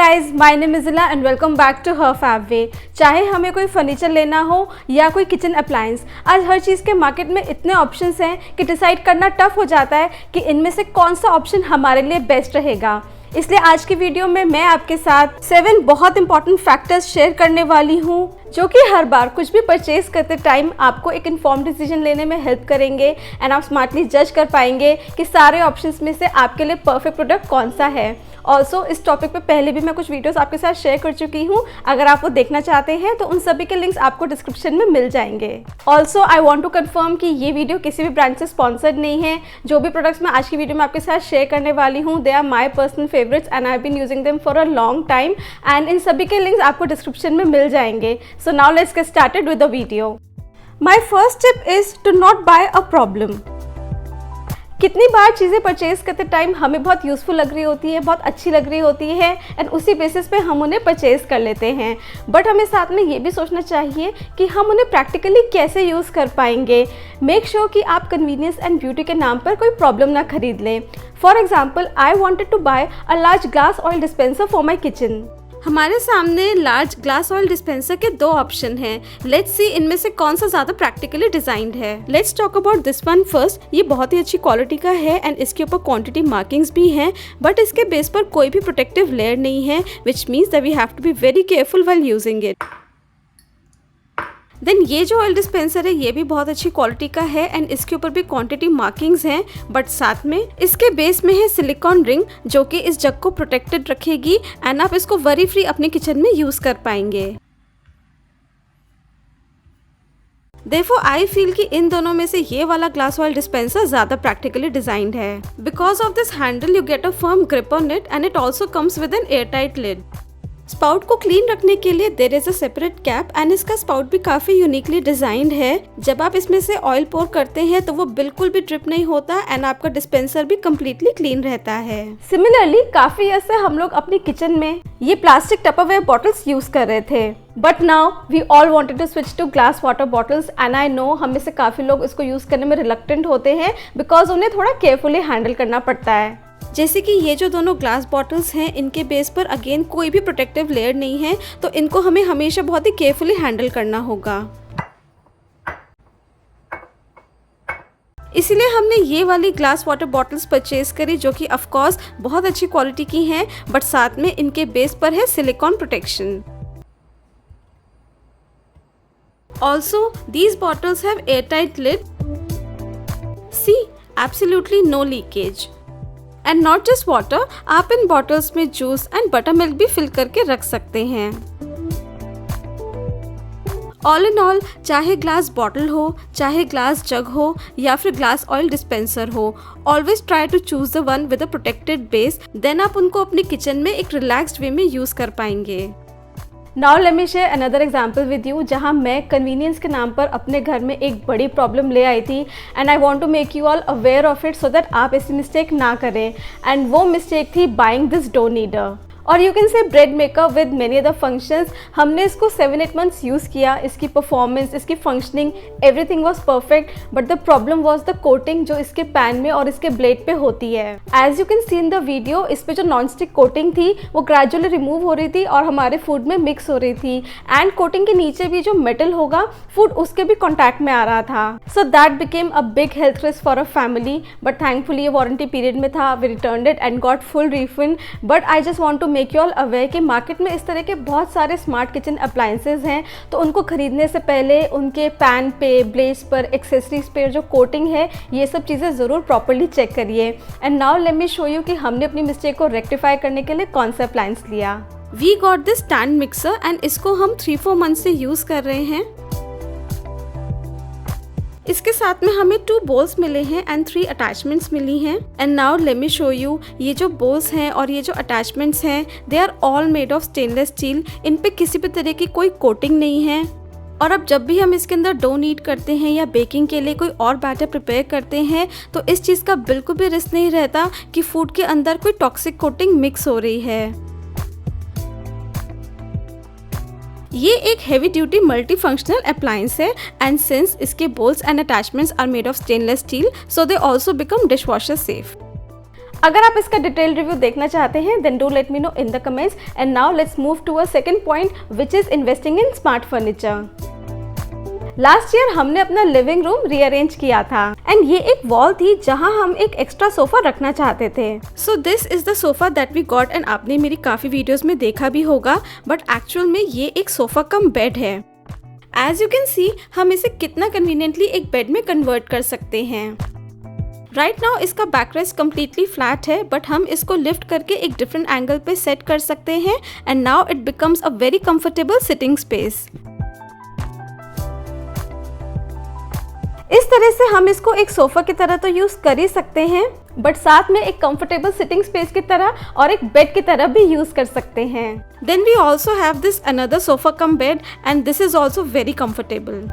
Guys, my name is Ila and welcome back to her fab way. चाहे हमें कोई furniture लेना हो या कोई किचन अप्लायंस, आज हर चीज़ के मार्केट में इतने ऑप्शंस हैं कि डिसाइड करना टफ हो जाता है कि इनमें से कौन सा ऑप्शन हमारे लिए बेस्ट रहेगा। इसलिए आज की वीडियो में मैं आपके साथ 7 बहुत इंपॉर्टेंट फैक्टर्स शेयर करने वाली हूँ जो कि हर बार कुछ भी परचेज करते टाइम आपको एक इन्फॉर्म्ड डिसीजन लेने में हेल्प करेंगे एंड आप स्मार्टली जज कर पाएंगे कि सारे ऑप्शंस में से आपके लिए परफेक्ट प्रोडक्ट कौन सा है। ऑल्सो इस टॉपिक पे पहले भी मैं कुछ वीडियोस आपके साथ शेयर कर चुकी हूँ, अगर आप वो देखना चाहते हैं तो उन सभी के लिंक्स आपको डिस्क्रिप्शन में मिल जाएंगे। Also I want to confirm कि ये वीडियो किसी भी ब्रांड से स्पॉन्सर्ड नहीं है। जो भी प्रोडक्ट्स मैं आज की वीडियो में आपके साथ शेयर करने वाली हूँ, they are my personal favourites and I have been using them for a long time and इन सभी के लिंक्स आपको डिस्क्रिप्शन में मिल जाएंगे। So now let's get started with the video. My first tip is to not buy a problem. कितनी बार चीज़ें परचेज करते टाइम हमें बहुत यूज़फुल लग रही होती है, बहुत अच्छी लग रही होती है एंड उसी बेसिस पे हम उन्हें परचेज कर लेते हैं, बट हमें साथ में ये भी सोचना चाहिए कि हम उन्हें प्रैक्टिकली कैसे यूज़ कर पाएंगे। मेक श्योर कि आप कन्वीनियंस एंड ब्यूटी के नाम पर कोई प्रॉब्लम ना खरीद लें। For example, I wanted to buy a large glass oil dispenser for my kitchen. हमारे सामने लार्ज ग्लास ऑयल डिस्पेंसर के 2 ऑप्शन हैं। लेट्स सी इनमें से कौन सा ज़्यादा प्रैक्टिकली डिजाइंड है। Let's talk about this one first. ये बहुत ही अच्छी क्वालिटी का है एंड इसके ऊपर क्वांटिटी मार्किंग्स भी हैं, बट इसके बेस पर कोई भी प्रोटेक्टिव लेयर नहीं है, which means that we have to be very careful while using it. Then ये जो ऑयल डिस्पेंसर है ये भी बहुत अच्छी क्वालिटी का है एंड इसके ऊपर भी क्वांटिटी मार्किंग्स हैं, बट साथ में इसके बेस में है सिलिकॉन रिंग जो कि इस जग को प्रोटेक्टेड रखेगी एंड आप इसको वरी फ्री अपने किचन में यूज कर पाएंगे। Therefore, I feel कि इन दोनों में से ये वाला ग्लास ऑयल डिस्पेंसर ज्यादा प्रैक्टिकली डिजाइंड है। Because of this handle you get a firm grip on it and it also comes with an air tight lid. Spout को क्लीन रखने के लिए there is a separate cap and इसका spout भी काफी uniquely designed है। जब आप इसमें से ऑयल पोर करते हैं तो वो बिल्कुल भी ड्रिप नहीं होता एंड आपका डिस्पेंसर भी कम्प्लीटली क्लीन रहता है। सिमिलरली काफी ऐसे हम लोग अपनी किचन में ये प्लास्टिक टपरवेयर बॉटल्स यूज कर रहे थे, but now we all wanted to switch to glass water bottles and I know हम में से काफी लोग इसको यूज करने में रिलक्टेंट होते हैं बिकॉज उन्हें थोड़ा केयरफुली हैंडल करना पड़ता है। जैसे कि ये जो दोनों ग्लास बॉटल्स हैं इनके बेस पर अगेन कोई भी प्रोटेक्टिव लेयर नहीं है, तो इनको हमें हमेशा बहुत ही केयरफुली हैंडल करना होगा। इसीलिए हमने ये वाली ग्लास वाटर बॉटल्स परचेज करी जो कि ऑफ कोर्स बहुत अच्छी क्वालिटी की हैं, बट साथ में इनके बेस पर है silicone protection. Also these bottles have airtight lid. See, absolutely no leakage. And not just water, आप इन बॉटल्स में जूस एंड बटर मिल्क भी फिल करके रख सकते हैं। ऑल इन ऑल, चाहे ग्लास बॉटल हो, चाहे ग्लास जग हो या फिर ग्लास ऑयल डिस्पेंसर हो, always try to choose the one with a protected base, then आप उनको अपने किचन में एक रिलैक्स्ड वे में यूज कर पाएंगे। Now let me share another example with you, जहाँ मैं कन्वीनियंस के नाम पर अपने घर में एक बड़ी प्रॉब्लम ले आई थी and I want to make you all aware of it so that आप ऐसी मिस्टेक ना करें। एंड वो मिस्टेक थी बाइंग दिस डो नीडर और you can say bread maker with many other functions. हमने इसको 7-8 मंथ्स यूज़ किया, इसकी परफॉर्मेंस, इसकी functioning, everything was perfect, but the problem was the coating जो इसके पैन में और इसके ब्लेड पे होती है। As you can see in the video, इस पे जो नॉन स्टिक कोटिंग थी वो ग्रेजुअली रिमूव हो रही थी और हमारे फूड में मिक्स हो रही थी एंड कोटिंग के नीचे भी जो मेटल होगा फूड उसके भी कॉन्टैक्ट में आ रहा था। So that became a big health risk for a family, but thankfully ये वारंटी पीरियड में था, we returned it and got full refund. But I just want to make you all aware कि market में इस तरह के बहुत सारे स्मार्ट किचन अप्लायंसेज हैं, तो उनको खरीदने से पहले उनके पैन पे, ब्लेड्स पर, एक्सेसरीज पे जो कोटिंग है ये सब चीज़ें ज़रूर प्रॉपर्ली चेक करिए। And now let me show you कि हमने अपनी मिस्टेक को रेक्टिफाई करने के लिए कौन सा अप्लायंस लिया। We got this stand mixer and इसको हम 3-4 मंथ से यूज़ कर रहे हैं। इसके साथ में हमें 2 बोल्स मिले हैं एंड 3 अटैचमेंट्स मिली हैं। And now let me show you, ये जो बोल्स हैं और ये जो अटैचमेंट्स हैं they are all made of stainless steel. इन पे किसी भी तरह की कोई कोटिंग नहीं है। और अब जब भी हम इसके अंदर डो नीड करते हैं या बेकिंग के लिए कोई और बैटर प्रिपेयर करते हैं तो इस चीज़ का बिल्कुल भी रिस्क नहीं रहता कि फूड के अंदर कोई टॉक्सिक कोटिंग मिक्स हो रही है। ये एक heavy duty multi functional appliance है एंड सिंस इसके bowls and attachments are made of stainless steel so they also become dishwasher safe. अगर आप इसका डिटेल रिव्यू देखना चाहते हैं then do let me know in the comments. And now let's move to a second point which is investing in smart furniture. Last year हमने अपना living room rearrange किया था एंड ये एक वॉल थी जहां हम एक एक्स्ट्रा सोफा रखना चाहते थे। So this is the sofa that we got and आपने मेरी काफी वीडियोस में देखा भी होगा, बट एक्चुअल में ये एक सोफा कम बेड है। एज यू कैन सी हम इसे कितना कन्वीनियंटली एक बेड में कन्वर्ट कर सकते हैं। राइट नाउ इसका बैकरेस्ट कम्प्लीटली फ्लैट है, बट हम इसको लिफ्ट करके एक डिफरेंट एंगल पे सेट कर सकते हैं and now it becomes a very comfortable sitting space. इस तरह से हम इसको एक सोफा की तरह तो यूज कर ही सकते हैं, बट साथ में एक कंफर्टेबल सिटिंग स्पेस की तरह और एक बेड की तरह भी यूज कर सकते हैं। Then we also have this another sofa cum bed and this is also very comfortable.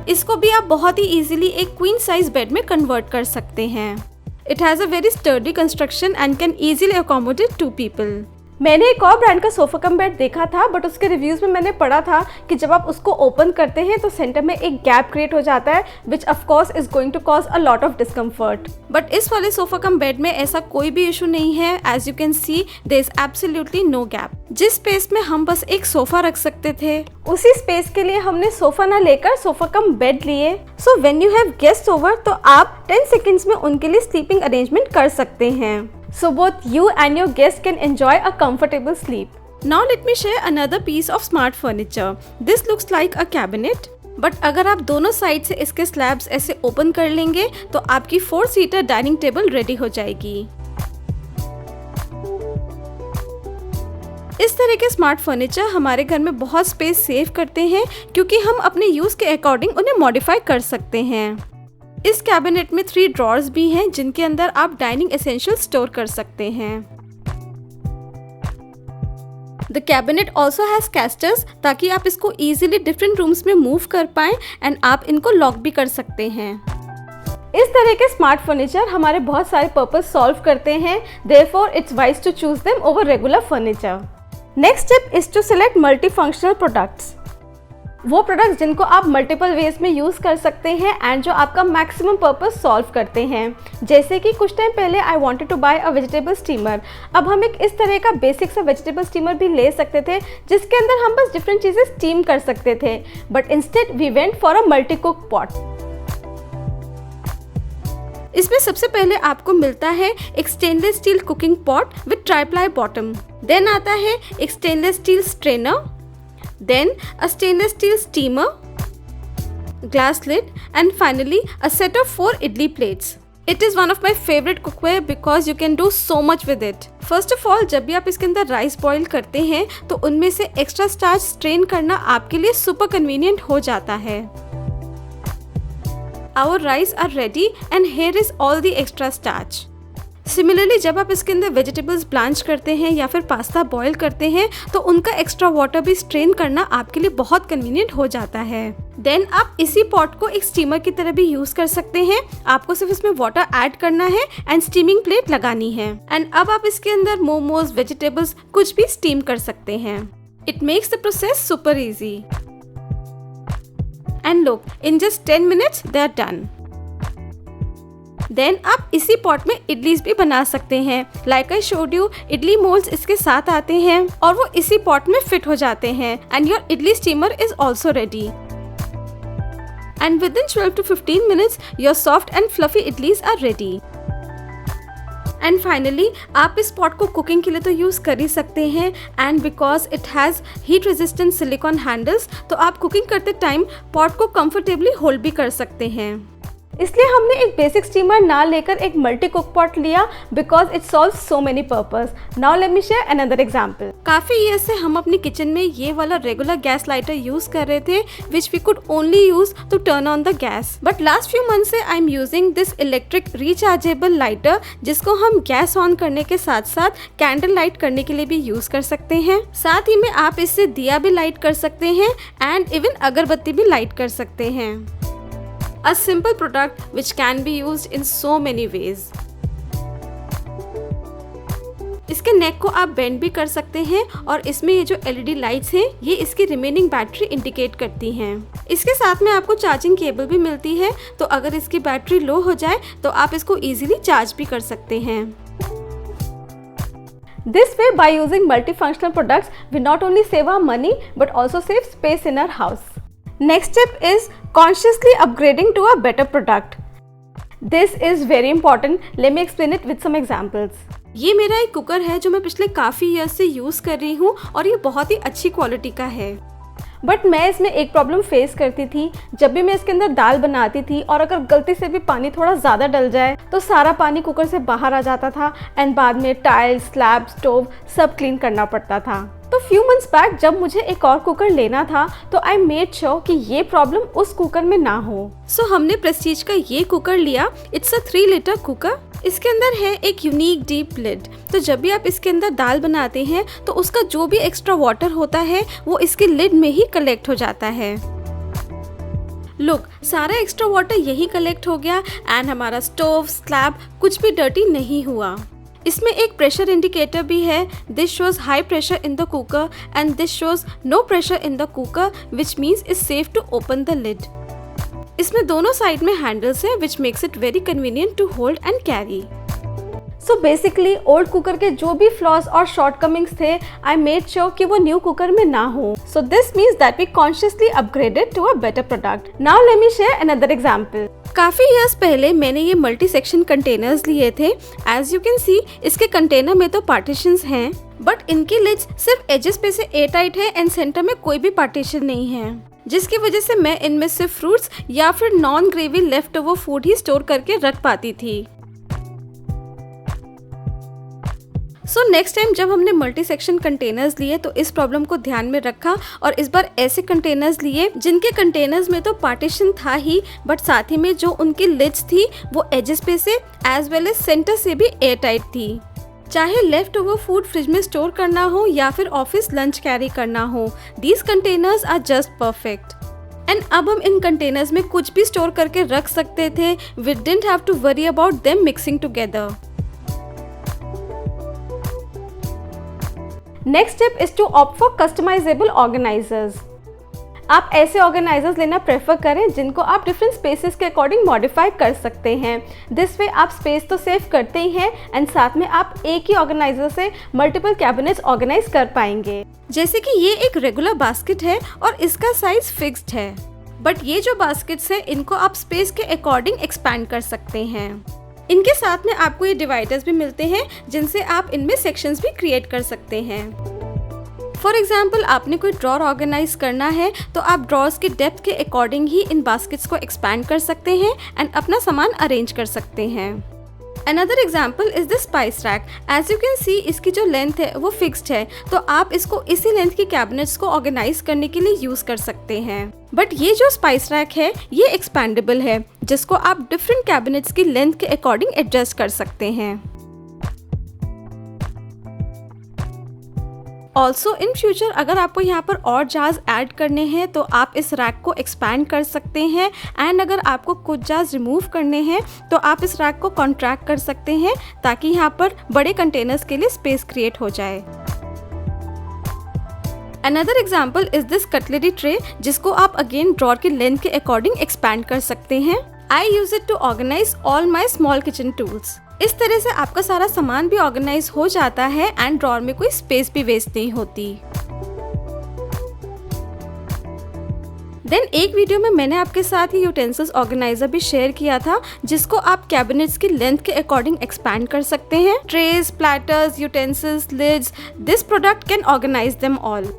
इसको भी आप बहुत ही इजीली एक क्वीन साइज बेड में कन्वर्ट कर सकते हैं। It has a very sturdy construction and can easily accommodate 2 people। मैंने एक और ब्रांड का सोफा कम बेड देखा था, बट उसके रिव्यूज में मैंने पढ़ा था कि जब आप उसको ओपन करते हैं तो सेंटर में एक गैप क्रिएट हो जाता है which of course is going to cause a lot of discomfort. But इस वाले सोफा कम बेड में ऐसा कोई भी इशू नहीं है। As you can see there is absolutely no gap. जिस स्पेस में हम बस एक सोफा रख सकते थे उसी स्पेस के लिए हमने सोफा ना लेकर सोफा कम बेड लिए। So when you have guest over तो आप 10 seconds में उनके लिए स्लीपिंग अरेंजमेंट कर सकते हैं। So both you and your guests can enjoy a comfortable sleep. Now let me share another piece of smart furniture. This looks like a cabinet. But अगर आप दोनों साइड से इसके स्लैब्स ऐसे ओपन कर लेंगे तो आपकी 4-seater डाइनिंग टेबल रेडी हो जाएगी। इस तरह के स्मार्ट फर्नीचर हमारे घर में बहुत स्पेस सेव करते हैं क्योंकि हम अपने यूज के अकॉर्डिंग उन्हें मॉडिफाई कर सकते हैं। इस कैबिनेट में 3 ड्रॉर्स भी हैं जिनके अंदर आप डाइनिंग एसेंशियल स्टोर कर सकते हैं। The cabinet also has casters ताकि आप इसको इजीली डिफरेंट रूम्स में मूव कर पाएं एंड आप इनको लॉक भी कर सकते हैं। इस तरह के स्मार्ट फर्नीचर हमारे बहुत सारे पर्पस सॉल्व करते हैं, therefore it's wise to choose them over regular furniture. Next step is to select multi functional products. वो प्रोडक्ट्स जिनको आप मल्टीपल वेज में यूज़ कर सकते हैं एंड जो आपका मैक्सिमम पर्पस सॉल्व करते हैं। जैसे कि कुछ टाइम पहले I wanted to buy a vegetable steamer. अब हम एक इस तरह का बेसिक सा वेजिटेबल स्टीमर भी ले सकते थे जिसके अंदर हम बस डिफरेंट चीज़ें स्टीम कर सकते थे, but instead we went for a multi cook pot. इसमें सबसे पहले आपको मिलता है एक stainless steel cooking pot with triply bottom. Then आता है एक stainless steel strainer, then a stainless steel steamer, glass lid, and finally a set of 4 idli plates. It is one of my favorite cookware because you can do so much with it. First of all, जब भी आप इसके अंदर rice boil करते हैं तो उनमें से एक्स्ट्रा स्टार्च स्ट्रेन करना आपके लिए सुपर कन्वीनियंट हो जाता है। Our rice are ready and here is all the extra starch. Similarly जब आप इसके अंदर वेजिटेबल्स ब्लांच करते हैं या फिर पास्ता बॉईल करते हैं तो उनका एक्स्ट्रा वाटर भी स्ट्रेन करना आपके लिए बहुत कन्वीनियंट हो जाता है। देन आप इसी पॉट को एक स्टीमर की तरह भी यूज कर सकते हैं। आपको सिर्फ इसमें वाटर ऐड करना है एंड स्टीमिंग प्लेट लगानी है एंड अब आप इसके अंदर मोमोज, वेजिटेबल्स कुछ भी स्टीम कर सकते हैं। It makes the process super easy and look in just 10 minutes they are done. Then आप इसी पॉट में इडलीज भी बना सकते हैं। Like I showed you, idli moulds इसके साथ आते हैं और वो इसी पॉट में फिट हो जाते हैं and your idli steamer is also ready. And within 12 to 15 minutes your soft and fluffy idlis are ready. And finally आप इस पॉट को कुकिंग के लिए तो यूज कर ही सकते हैं and because it has heat resistant silicon handles तो आप कुकिंग करते टाइम पॉट को कंफर्टेबली होल्ड भी कर सकते हैं। इसलिए हमने एक बेसिक स्टीमर ना लेकर एक मल्टी कुक पॉट लिया because it solve so many purpose. Now let me share another example. काफी ईयर से हम अपनी किचन में ये वाला रेगुलर गैस लाइटर यूज कर रहे थे which we could only use to turn on the gas, but last few month से I am using this electric rechargeable lighter जिसको हम गैस ऑन करने के साथ साथ कैंडल लाइट करने के लिए भी यूज कर सकते हैं। साथ ही में आप इससे दिया भी लाइट कर सकते हैं एंड इवन अगरबत्ती भी लाइट कर सकते हैं। A simple product which can be used in so many ways. इसके नेक को आप बेंड भी कर सकते हैं और इसमें ये जो LED लाइट्स हैं ये इसकी रिमेनिंग बैटरी इंडिकेट करती हैं। इसके साथ में आपको चार्जिंग केबल भी मिलती है, तो अगर इसकी बैटरी लो हो जाए तो आप इसको इजीली चार्ज भी कर सकते हैं। This way, by using multifunctional products, we not only save our money but also save space in our house. Next step is consciously upgrading to a better product. This is very important. Let me explain it with some examples. ये मेरा एक cooker है जो मैं पिछले काफ़ी years से use कर रही हूँ और ये बहुत ही अच्छी क्वालिटी का है। बट मैं इसमें एक प्रॉब्लम फेस करती थी। जब भी मैं इसके अंदर दाल बनाती थी और अगर गलती से भी पानी थोड़ा ज़्यादा डल जाए तो सारा पानी कुकर से बाहर आ जाता था एंड बाद में टाइल्स, स्लैब, स्टोव सब क्लीन करना पड़ता था। तो फ्यू मंथ्स बैक जब मुझे एक और कुकर लेना था तो आई मेड श्योर कि ये प्रॉब्लम उस कुकर में ना हो। सो हमने प्रेस्टीज का ये कुकर लिया। It's a 3 litre cooker. इसके अंदर है एक यूनिक डीप लिड, तो जब भी आप इसके अंदर दाल बनाते हैं तो उसका जो भी एक्स्ट्रा वाटर होता है वो इसके लिड में ही कलेक्ट हो जाता है। लुक, सारा एक्स्ट्रा वाटर यही कलेक्ट हो गया एंड हमारा स्टोव, स्लैब कुछ भी डर्टी नहीं हुआ। इसमें एक प्रेशर इंडिकेटर भी है। This shows high pressure in the cooker and this shows no pressure in the cooker, which means it's safe to open the lid. इसमें दोनों साइड में हैंडल्स हैं which makes it very convenient to hold and carry. So basically old cooker के जो भी flaws और shortcomings थे I made sure कि वो न्यू कुकर में ना हो। So this means that we consciously upgraded to a better product. Now let me share another example. काफ़ी ईयर्स पहले मैंने ये मल्टी सेक्शन कंटेनर्स लिए थे। एज यू कैन सी इसके कंटेनर में तो पार्टीशंस हैं बट इनकी लिड्स सिर्फ एजेस पे से एयर टाइट है एंड सेंटर में कोई भी पार्टीशन नहीं है, जिसकी वजह से मैं इनमें सिर्फ फ्रूट्स या फिर non gravy left over food ही स्टोर करके रख पाती थी। सो नेक्स्ट टाइम जब हमने मल्टी सेक्शन कंटेनर्स लिए तो इस प्रॉब्लम को ध्यान में रखा और इस बार ऐसे कंटेनर्स लिए जिनके कंटेनर्स में तो पार्टीशन था ही बट साथ ही में जो उनकी लिड्स थी वो एजेस पे से एज वेल एज सेंटर से भी एयर टाइट थी। चाहे लेफ्ट ओवर फूड फ्रिज में स्टोर करना हो या फिर ऑफिस लंच कैरी करना हो, these containers are just perfect. And अब हम इन कंटेनर्स में कुछ भी स्टोर करके रख सकते थे। We didn't have to worry about them mixing together. Next step is to opt for customisable organisers. आप ऐसे ऑर्गेनाइजर्स लेना प्रेफर करें जिनको आप डिफरेंट स्पेसेस के अकॉर्डिंग मॉडिफाई कर सकते हैं। दिस वे आप स्पेस तो सेव करते ही हैं एंड साथ में आप एक ही ऑर्गेनाइजर से मल्टीपल कैबिनेट्स ऑर्गेनाइज कर पाएंगे। जैसे कि ये एक रेगुलर बास्केट है और इसका साइज फिक्स्ड है, बट ये जो बास्केट्स है इनको आप स्पेस के अकॉर्डिंग एक्सपैंड कर सकते हैं। इनके साथ में आपको ये डिवाइडर्स भी मिलते हैं जिनसे आप इनमें सेक्शंस भी क्रिएट कर सकते हैं। फॉर एग्जाम्पल आपने कोई ड्रॉर ऑर्गेनाइज करना है तो आप ड्रॉर्स की डेप्थ के अकॉर्डिंग ही इन बास्केट्स को एक्सपैंड कर सकते हैं एंड अपना सामान अरेंज कर सकते हैं। Another example is this spice rack. As you can see, इसकी जो लेंथ है वो फिक्स्ड है, तो आप इसको इसी लेंथ की कैबिनेट्स को ऑर्गेनाइज करने के लिए यूज कर सकते हैं। बट ये जो स्पाइस रैक है ये एक्सपैंडेबल है, जिसको आप डिफरेंट कैबिनेट्स की लेंथ के अकॉर्डिंग एडजस्ट कर सकते हैं। ऑल्सो इन फ्यूचर अगर आपको यहाँ पर और जार्स ऐड करने हैं तो आप इस रैक को एक्सपैंड कर सकते हैं एंड अगर आपको कुछ जार्स रिमूव करने हैं तो आप इस रैक को कॉन्ट्रैक्ट कर सकते हैं ताकि यहाँ पर बड़े कंटेनर्स के लिए स्पेस क्रिएट हो जाए। Another example is this cutlery tray, जिसको आप अगेन ड्रॉर की लेंथ के अकॉर्डिंग एक्सपैंड कर सकते हैं। I use it to organise all my small kitchen tools. इस तरह से आपका सारा सामान भी ऑर्गेनाइज हो जाता है एंड ड्रॉर में कोई स्पेस भी वेस्ट नहीं होती। देन एक वीडियो में मैंने आपके साथ ही यूटेंसिल्स ऑर्गेनाइजर भी शेयर किया था, जिसको आप कैबिनेट्स की लेंथ के अकॉर्डिंग एक्सपैंड कर सकते हैं। Trays, platters, utensils, lids, this product can organise them all.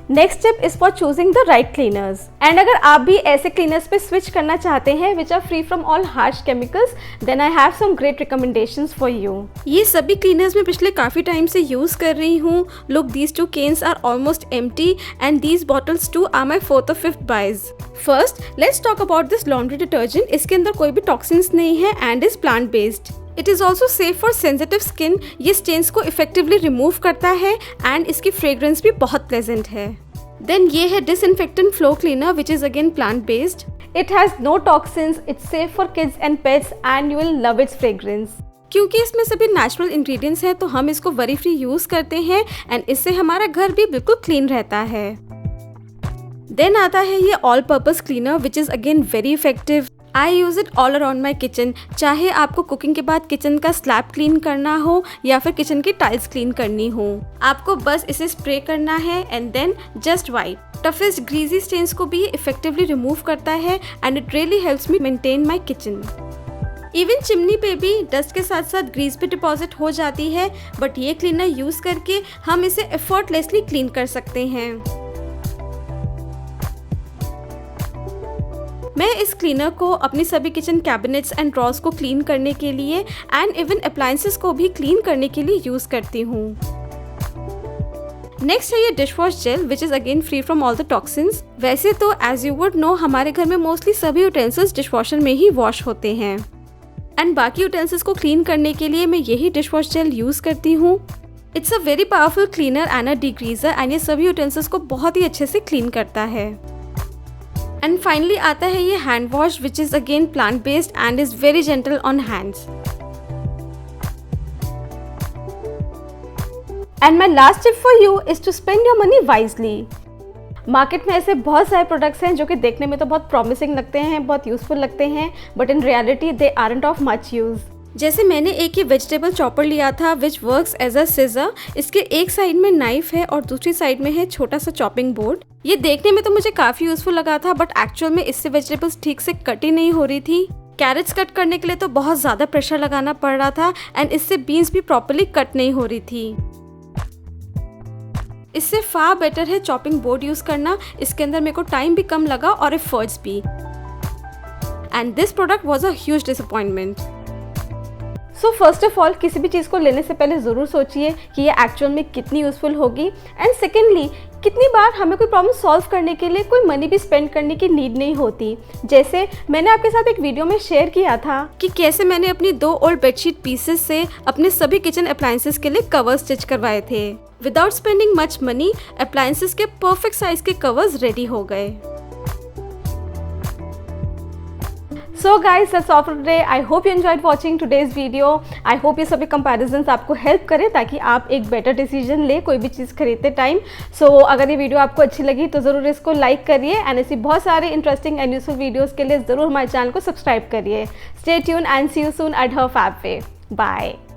Next step is for choosing the right cleaners. And अगर आप भी ऐसे क्लीनर्स पे स्विच करना चाहते हैं which are free from all harsh chemicals, then I have some great recommendations for you. ये सभी क्लीनर्स मैं पिछले काफ़ी टाइम से यूज़ कर रही हूँ। Look, these 2 cans are almost empty and these bottles too are my 4th or 5th buys. First let's talk about this laundry detergent. इसके अंदर कोई भी टॉक्सिन्स नहीं है and is plant based. It is also safe for sensitive skin. ये stains को effectively remove करता है एंड इसकी फ्रेग्रेंस भी बहुत प्लेजेंट है। देन ये है disinfectant floor cleaner which is again plant based. It has no toxins, it's safe for kids and pets and you will love its fragrance. क्योंकि इसमें सभी नेचुरल इंग्रेडिएंट्स हैं तो हम इसको वरी फ्री यूज़ करते हैं एंड इससे हमारा घर भी बिल्कुल क्लीन रहता है। देन आता है ये all purpose cleaner which is again very effective. I use it all around my kitchen, चाहे आपको कुकिंग के बाद किचन का स्लैब क्लीन करना हो या फिर किचन की टाइल्स क्लीन करनी हो। आपको बस इसे स्प्रे करना है and then just wipe. Toughest greasy stains को भी इफेक्टिवली रिमूव करता है and it really helps me maintain my kitchen. Even chimney पे भी डस्ट के साथ साथ ग्रीस भी डिपॉजिट हो जाती है, बट ये क्लीनर यूज़ करके हम इसे एफर्टलेसली क्लीन कर सकते हैं। मैं इस क्लीनर को अपनी सभी किचन कैबिनेट्स एंड ड्रॉर्स को क्लीन करने के लिए एंड इवन अप्लायंसेस को भी क्लीन करने के लिए यूज़ करती हूँ। नेक्स्ट है ये dish wash jail which is again free from all the toxins. वैसे तो एज यू वुड नो हमारे घर में मोस्टली सभी यूटेंसिल्स डिश वॉशर में ही वॉश होते हैं एंड बाकी यूटेंसिल्स को क्लीन करने के लिए मैं यही डिश वॉश जेल यूज़ करती हूँ। It's a very powerful cleaner and a degreaser and ये सभी यूटेंसिल्स को बहुत ही अच्छे से क्लीन करता है। एंड फाइनली आता है ये hand wash which is again plant based and is very gentle on hands. And my last tip for you is to spend your money wisely. Market में ऐसे बहुत सारे प्रोडक्ट्स हैं जो कि देखने में तो बहुत प्रॉमिसिंग लगते हैं, बहुत यूजफुल लगते हैं, but in reality they aren't of much use. जैसे मैंने एक ये वेजिटेबल चॉपर लिया था which works as a scissor. इसके एक साइड में नाइफ है और दूसरी साइड में है छोटा सा चॉपिंग बोर्ड। ये देखने में तो मुझे काफ़ी यूजफुल लगा था, बट एक्चुअल में इससे वेजिटेबल्स ठीक से कट ही नहीं हो रही थी। कैरेट्स कट करने के लिए तो बहुत ज़्यादा प्रेशर लगाना पड़ रहा था एंड इससे बीन्स भी प्रॉपरली कट नहीं हो रही थी। इससे फार बेटर है चॉपिंग बोर्ड यूज़ करना। इसके अंदर मेरे को टाइम भी कम लगा और एफर्ट्स भी। And this product was a huge disappointment. So first of all किसी भी चीज़ को लेने से पहले ज़रूर सोचिए कि ये एक्चुअल में कितनी यूज़फुल होगी एंड सेकेंडली कितनी बार हमें कोई प्रॉब्लम सॉल्व करने के लिए कोई मनी भी स्पेंड करने की नीड नहीं होती। जैसे मैंने आपके साथ एक वीडियो में शेयर किया था कि कैसे मैंने अपनी 2 ओल्ड बेडशीट पीसेस से अपने सभी किचन अप्लायंसेस के लिए कवर स्टिच करवाए थे। Without spending much money appliances के परफेक्ट साइज के कवर्स रेडी हो गए। So guys, that's all for today. I hope you enjoyed watching today's video. I hope ये सभी comparisons आपको help करें ताकि आप एक better decision ले कोई भी चीज़ खरीदते टाइम। So अगर ये वीडियो आपको अच्छी लगी तो ज़रूर इसको लाइक करिए एंड ऐसी बहुत सारे इंटरेस्टिंग एंड यूजफुल वीडियोज़ के लिए ज़रूर हमारे चैनल को सब्सक्राइब करिए। Stay tuned and see you soon at Her Fab Way. Bye.